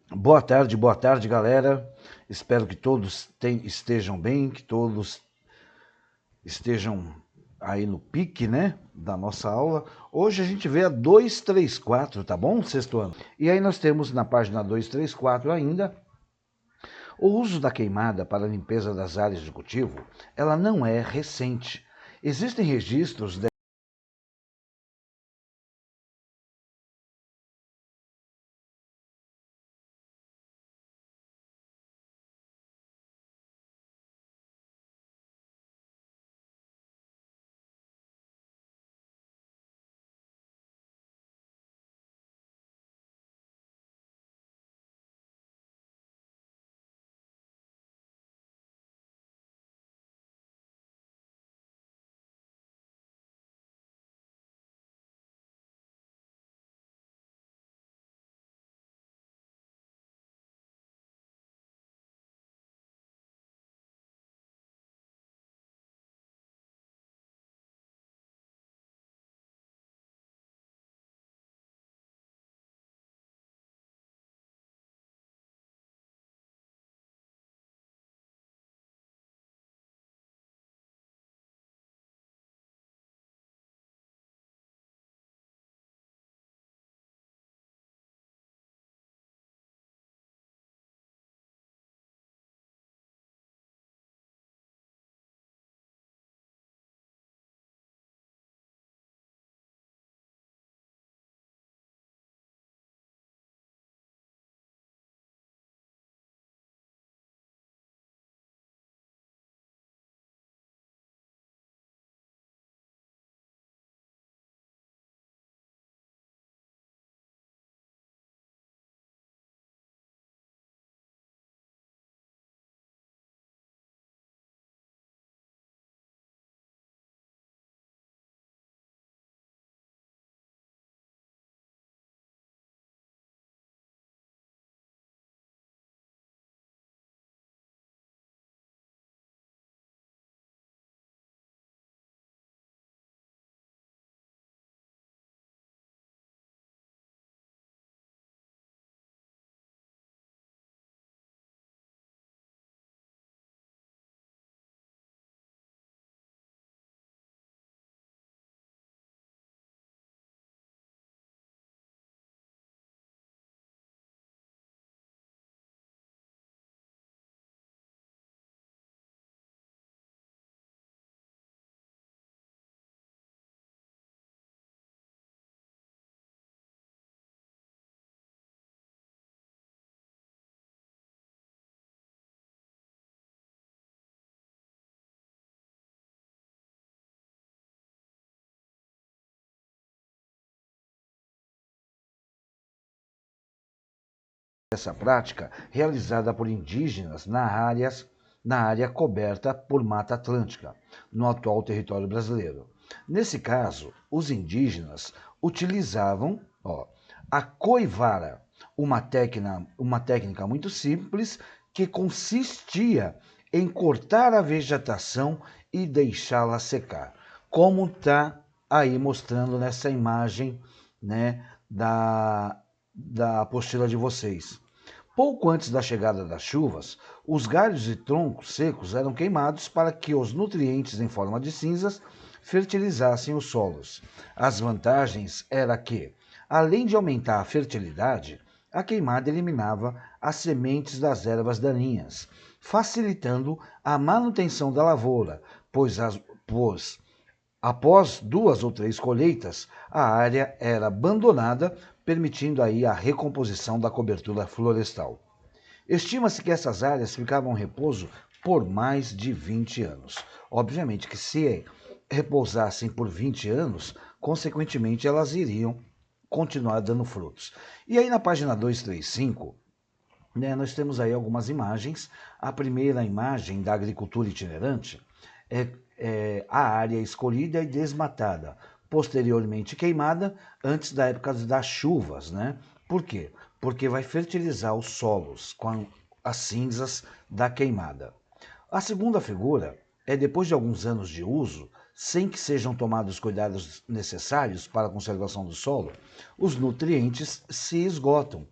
Boa tarde, galera. Espero que todos estejam bem, que todos estejam aí no pique, né, da nossa aula. Hoje a gente vê a 234, tá bom? Sexto ano. E aí nós temos na página 234 ainda o uso da queimada para a limpeza das áreas de cultivo. Ela não é recente. Existem registros dessa prática realizada por indígenas na área coberta por Mata Atlântica, no atual território brasileiro. Nesse caso, os indígenas utilizavam a coivara, uma técnica muito simples que consistia em cortar a vegetação e deixá-la secar, como está aí mostrando nessa imagem, né, da apostila de vocês. Pouco antes da chegada das chuvas, os galhos e troncos secos eram queimados para que os nutrientes em forma de cinzas fertilizassem os solos. As vantagens era que, além de aumentar a fertilidade, a queimada eliminava as sementes das ervas daninhas, facilitando a manutenção da lavoura, pois após 2 ou 3 colheitas, a área era abandonada, permitindo aí a recomposição da cobertura florestal. Estima-se que essas áreas ficavam em repouso por mais de 20 anos. Obviamente que se repousassem por 20 anos, consequentemente elas iriam continuar dando frutos. E aí na página 235, né, nós temos aí algumas imagens. A primeira imagem da agricultura itinerante é a área escolhida e desmatada, posteriormente queimada antes da época das chuvas, né? Por quê? Porque vai fertilizar os solos com as cinzas da queimada. A segunda figura é depois de alguns anos de uso, sem que sejam tomados cuidados necessários para a conservação do solo, os nutrientes se esgotam,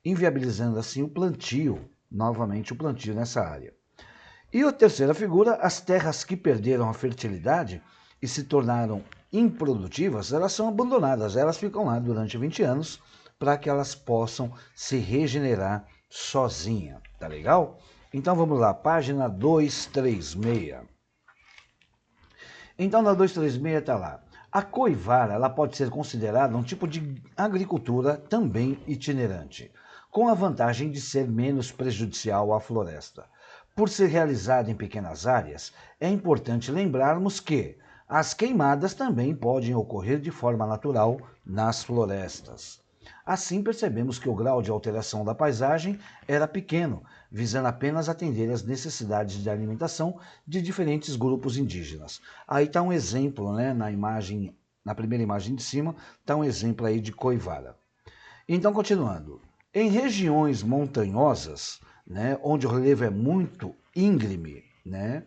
inviabilizando assim o plantio, novamente o plantio nessa área. E a terceira figura, as terras que perderam a fertilidade e se tornaram improdutivas, elas são abandonadas, elas ficam lá durante 20 anos para que elas possam se regenerar sozinha, tá legal? Então vamos lá, página 236. Então na 236 está lá. A coivara ela pode ser considerada um tipo de agricultura também itinerante, com a vantagem de ser menos prejudicial à floresta. Por ser realizada em pequenas áreas, é importante lembrarmos que as queimadas também podem ocorrer de forma natural nas florestas. Assim percebemos que o grau de alteração da paisagem era pequeno, visando apenas atender às necessidades de alimentação de diferentes grupos indígenas. Aí está um exemplo, né, na imagem, na primeira imagem de cima, está um exemplo aí de coivara. Então, continuando. Em regiões montanhosas, né, onde o relevo é muito íngreme, né,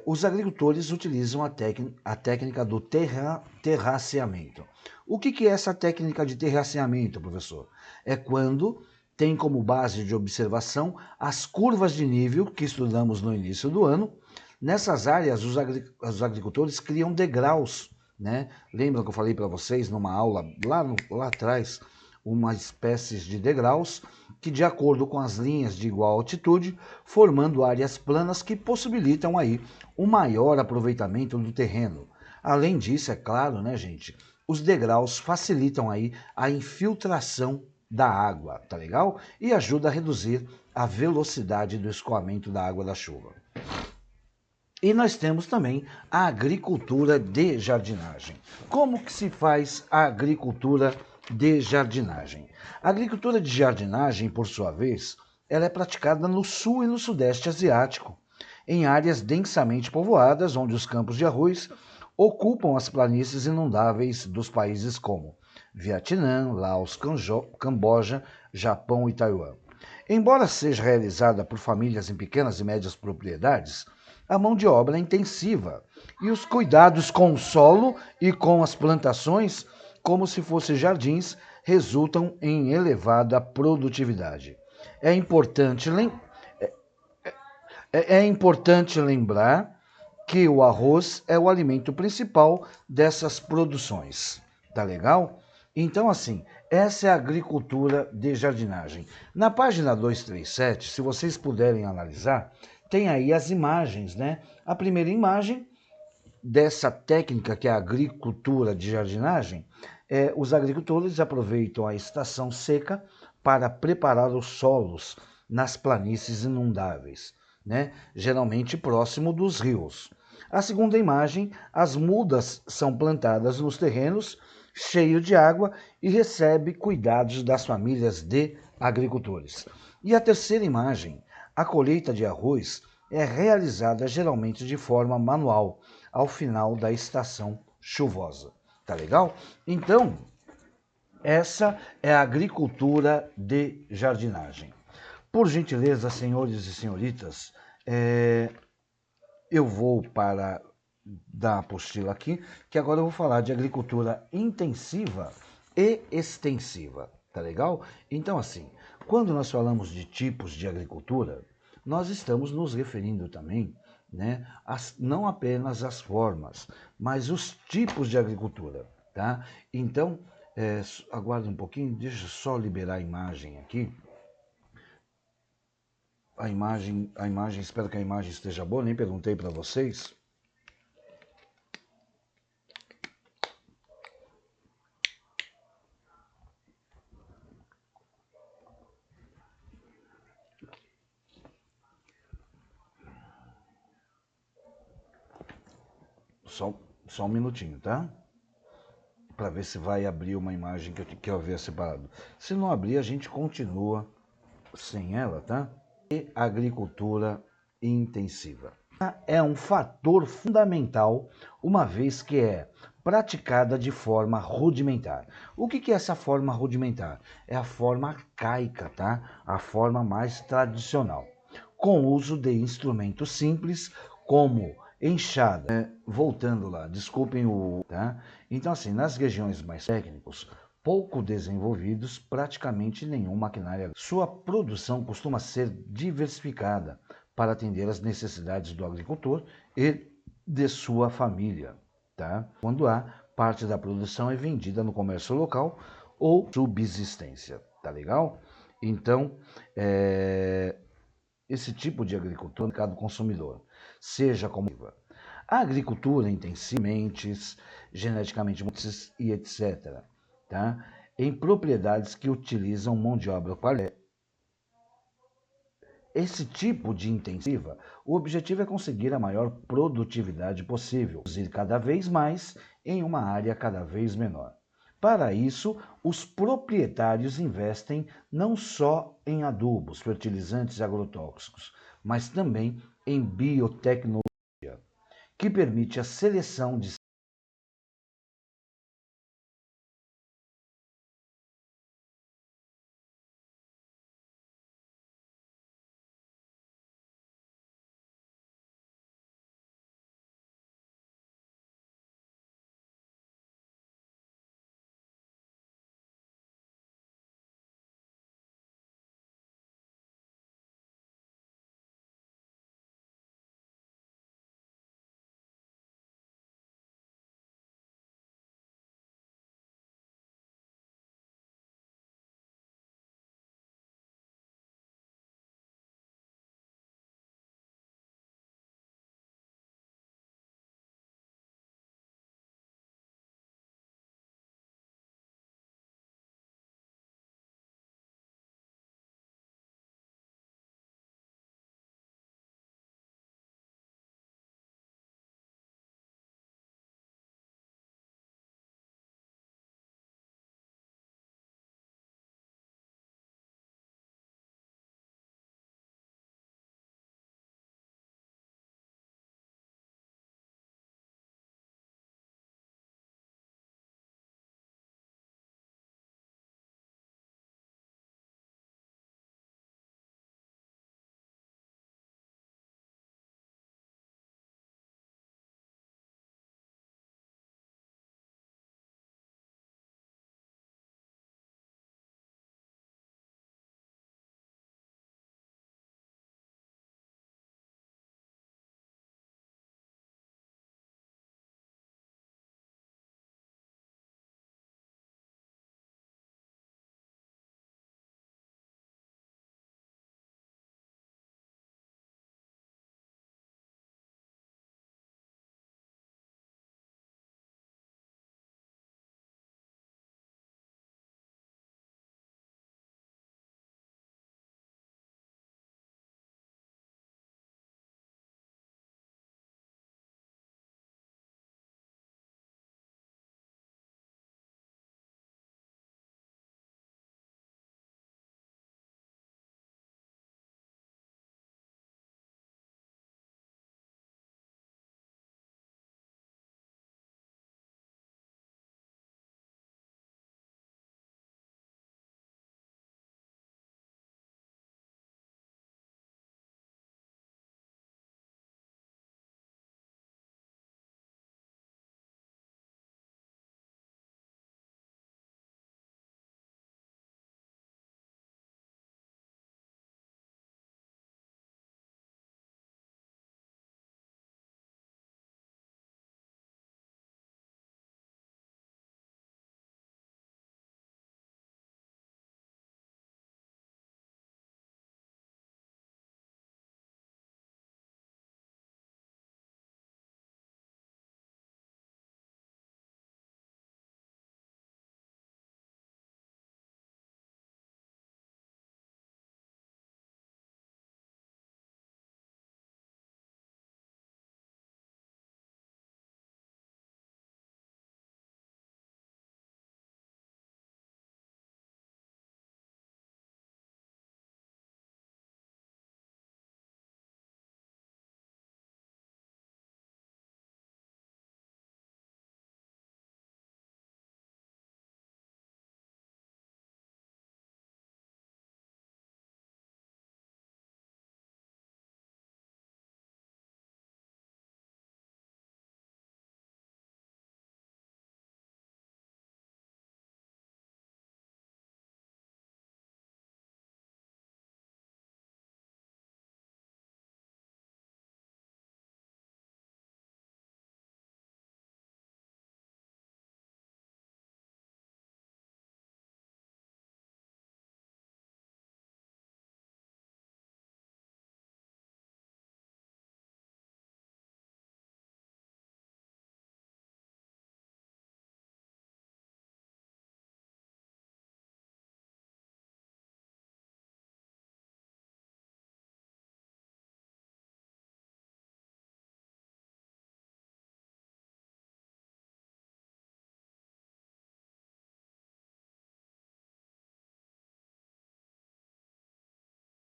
os agricultores utilizam a técnica do terraceamento. O que é essa técnica de terraceamento, professor? É quando tem como base de observação as curvas de nível que estudamos no início do ano. Nessas áreas, os agricultores criam degraus, né? Lembra que eu falei para vocês numa aula lá atrás, uma espécie de degraus que, de acordo com as linhas de igual altitude, formando áreas planas que possibilitam aí um maior aproveitamento do terreno. Além disso, é claro, né, gente, os degraus facilitam aí a infiltração da água, tá legal? E ajuda a reduzir a velocidade do escoamento da água da chuva. E nós temos também a agricultura de jardinagem. Como que se faz a agricultura de jardinagem? A agricultura de jardinagem, por sua vez, ela é praticada no sul e no sudeste asiático, em áreas densamente povoadas, onde os campos de arroz ocupam as planícies inundáveis dos países como Vietnã, Laos, Camboja, Japão e Taiwan. Embora seja realizada por famílias em pequenas e médias propriedades, a mão de obra é intensiva e os cuidados com o solo e com as plantações, como se fossem jardins, resultam em elevada produtividade. É importante, é importante lembrar que o arroz é o alimento principal dessas produções. Tá legal? Então, assim, essa é a agricultura de jardinagem. Na página 237, se vocês puderem analisar, tem aí as imagens, né? A primeira imagem dessa técnica que é a agricultura de jardinagem, os agricultores aproveitam a estação seca para preparar os solos nas planícies inundáveis, né? Geralmente próximo dos rios. A segunda imagem, as mudas são plantadas nos terrenos cheios de água e recebe cuidados das famílias de agricultores. E a terceira imagem, a colheita de arroz é realizada geralmente de forma manual, ao final da estação chuvosa. Tá legal? Então, essa é a agricultura de jardinagem. Por gentileza, senhores e senhoritas, eu vou para da apostila aqui, que agora eu vou falar de agricultura intensiva e extensiva, tá legal? Então, assim, quando nós falamos de tipos de agricultura, nós estamos nos referindo também, né, não apenas às formas, mas os tipos de agricultura, tá? Então, aguarde um pouquinho, deixa eu só liberar a imagem aqui. A imagem, espero que a imagem esteja boa, nem perguntei para vocês. Só um minutinho, tá? Para ver se vai abrir uma imagem que eu havia separado. Se não abrir, a gente continua sem ela, tá? E agricultura intensiva. É um fator fundamental, uma vez que é praticada de forma rudimentar. O que é essa forma rudimentar? É a forma arcaica, tá? A forma mais tradicional, com o uso de instrumentos simples, como Enxada, voltando lá, desculpem o... Tá? Então, assim, nas regiões mais técnicas, pouco desenvolvidos, praticamente nenhum maquinário. Sua produção costuma ser diversificada para atender às necessidades do agricultor e de sua família. Tá? Quando há, parte da produção é vendida no comércio local ou subsistência. Tá legal? Então, esse tipo de agricultura é o mercado consumidor, seja como a agricultura intensiva, sementes, geneticamente modificadas e etc. Tá? Em propriedades que utilizam mão de obra qualificada. Esse tipo de intensiva, o objetivo é conseguir a maior produtividade possível, produzir cada vez mais em uma área cada vez menor. Para isso, os proprietários investem não só em adubos, fertilizantes e agrotóxicos, mas também em biotecnologia, que permite a seleção de